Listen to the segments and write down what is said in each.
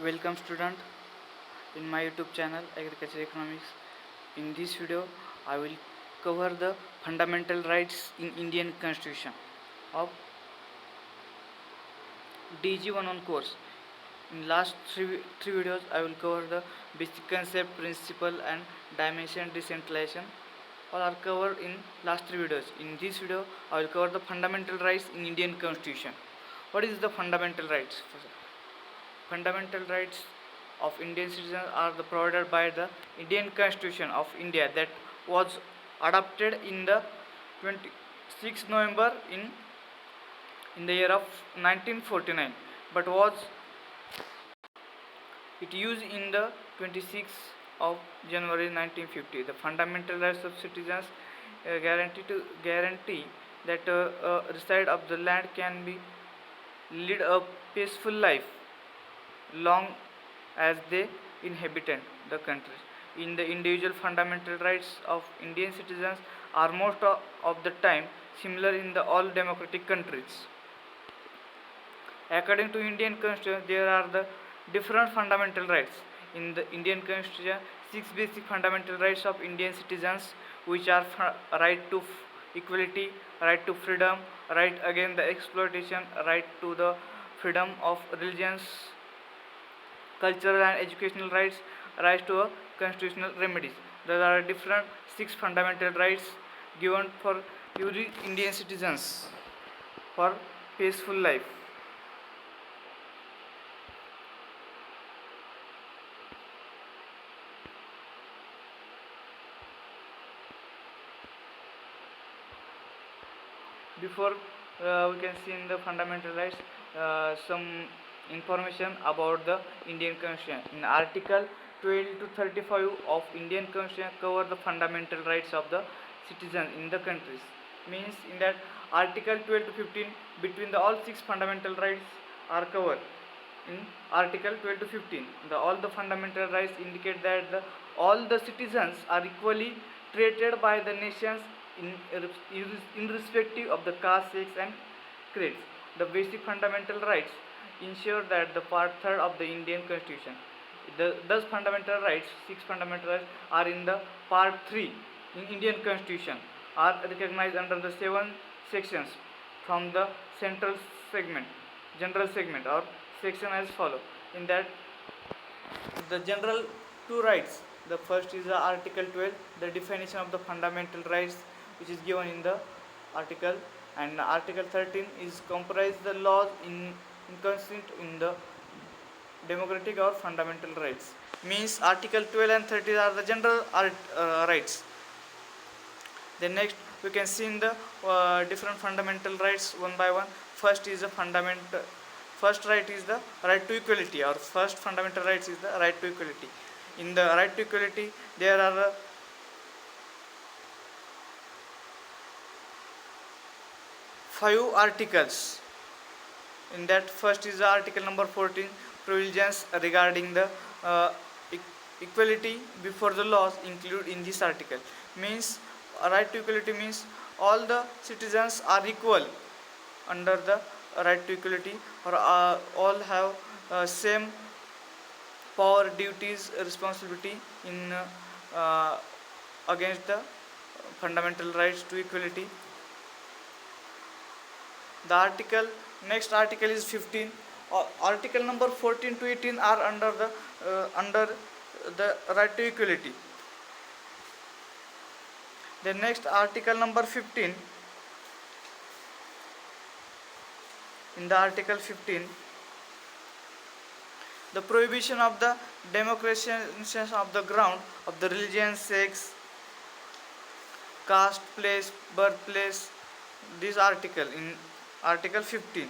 Welcome student in my YouTube channel Agriculture Economics. In this video I will cover the fundamental rights in Indian Constitution of DG1 course. In last three videos I will cover the basic concept, principle and dimension decentralization. All are covered in last three videos. In this video I will cover the fundamental rights in Indian Constitution. What is the fundamental rights? Fundamental rights of Indian citizens are provided by the Indian Constitution of India that was adopted in the 26th November in the year of 1949, but was it used in the 26th of January 1950. The fundamental rights of citizens guarantee that reside of the land can be lead a peaceful life long as they inhabit the country. In the individual fundamental rights of Indian citizens are most of the time similar in the all democratic countries. According to Indian Constitution, there are the different fundamental rights. In the Indian Constitution, six basic fundamental rights of Indian citizens, which are right to equality, right to freedom, right against the exploitation, right to the freedom of religions, cultural and educational rights, rights to constitutional remedies. There are different six fundamental rights given for every Indian citizens for peaceful life. Before we can see in the fundamental rights some information about the Indian Constitution. In Article 12 to 35 of Indian Constitution cover the fundamental rights of the citizens in the countries. Means in that Article 12 to 15 between the all six fundamental rights are covered. In Article 12 to 15, all the fundamental rights indicate that all the citizens are equally treated by the nations irrespective of the caste, sex and creeds. The basic fundamental rights ensure that the part 3rd of the Indian Constitution. Those fundamental rights, six fundamental rights, are in the part 3 in Indian Constitution, are recognized under the 7 sections from the central segment, general segment or section as follow. In that, the general two rights. The first is the Article 12, the definition of the fundamental rights, which is given in the article, and Article 13 is comprise the laws inconsistent in the democratic or fundamental rights. Means Article 12 and 13 are the general rights. Then next we can see in the different fundamental rights one by one. First is the first right is the right to equality. Our first fundamental rights is the right to equality. In the right to equality there are 5 articles. In that, first is the article number 14, provisions regarding the equality before the laws included in this article. Means right to equality means all the citizens are equal under the right to equality, or all have same power, duties, responsibility in against the fundamental rights to equality. The next article is 15. Article number 14 to 18 are under the right to equality. The next article number 15. In the article 15, the prohibition of the democratization of the ground of the religion, sex, caste, place, birthplace. This article in Article 15.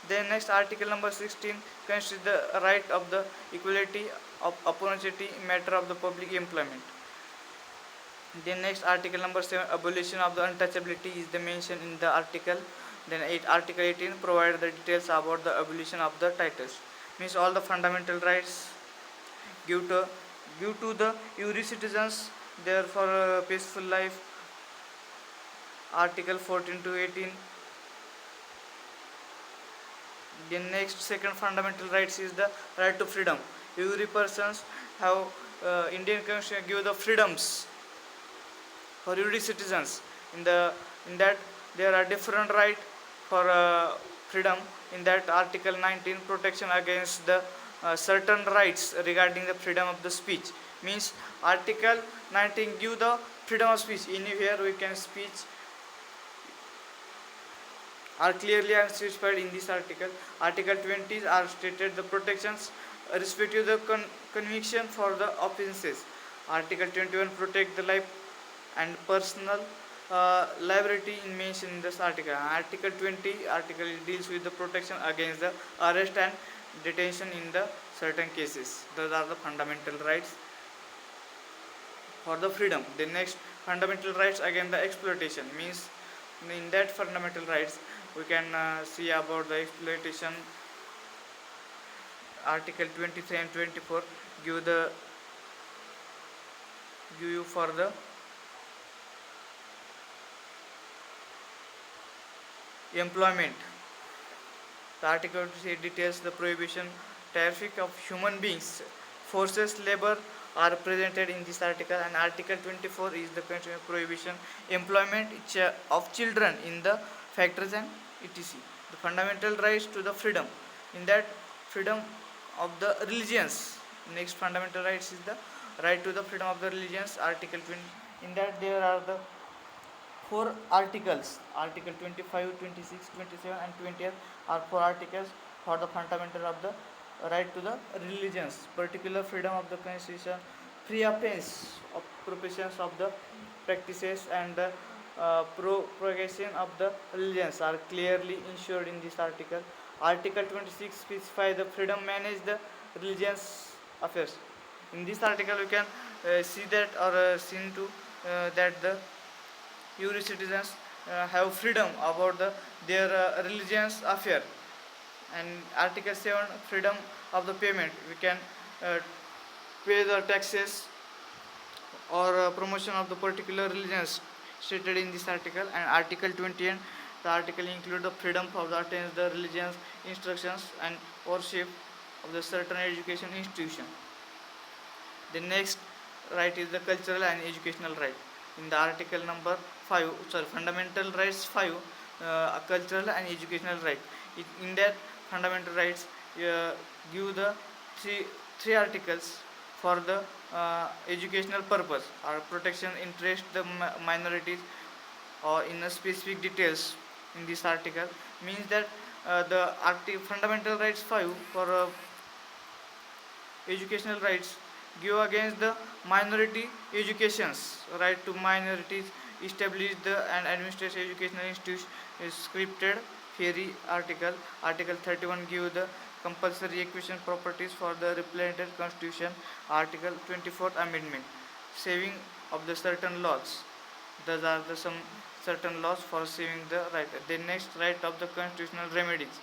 Then next article number 16 considers the right of the equality of opportunity matter of the public employment. Then next article number 7, abolition of the untouchability is the mention in the article. Then article 18 provides the details about the abolition of the titles. Means all the fundamental rights give to the every citizens there for a peaceful life Article 14 to 18. The next second fundamental rights is the right to freedom. Every persons have Indian Constitution give the freedoms for every citizens. In that there are different right for freedom. In that Article 19 protection against the certain rights regarding the freedom of the speech. Means Article 19 give the freedom of speech. Anywhere we can speech are clearly specified in this article. Article 20 are stated the protections respective the conviction for the offences. Article 21 protect the life and personal liability in mentioned in this article. Article 20 article deals with the protection against the arrest and detention in the certain cases. Those are the fundamental rights for the freedom. The next fundamental rights again the exploitation. Means in that fundamental rights we can see about the exploitation. Article 23 and 24 give you for the employment. The article details the prohibition traffic of human beings. Forced labor are presented in this article, and Article 24 is the prohibition employment of children in the factories and etc. The fundamental rights to the freedom. In that freedom of the religions. Next fundamental rights is the right to the freedom of the religions. Article 20. In that there are the four articles. Article 25, 26, 27 and 20 are four articles for the fundamental of the right to the religions. Particular freedom of the constitution, free offense of professions of the practices and the propagation of the religions are clearly ensured in this article. Article 26 specifies the freedom manage the religious affairs. In this article we can see that or seen to that the every citizens have freedom about their religious affair. And Article 7 freedom of the payment, we can pay the taxes or promotion of the particular religions stated in this article. And Article 20 the article include the freedom of the attend the religious instructions and worship of the certain education institution. The next right is the cultural and educational right. In the article number 5, fundamental rights 5, cultural and educational right. In that fundamental rights give the three articles for the educational purpose or protection interest the minorities or in a specific details in this article. Means that the fundamental rights 5 for educational rights give against the minority educations, right to minorities, establish the and administrate educational institution is scripted theory article. Article 31 give the compulsory acquisition properties for the represented constitution. Article 24th amendment saving of the certain laws. Those are the some certain laws for saving the right. The next right of the constitutional remedies.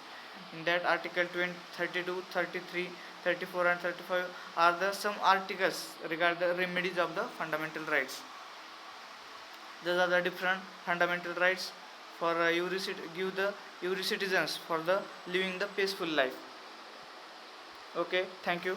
In that article 20, 32, 33, 34 and 35 are the some articles regarding the remedies of the fundamental rights. Those are the different fundamental rights for give the every citizens for the living the peaceful life. Okay, thank you.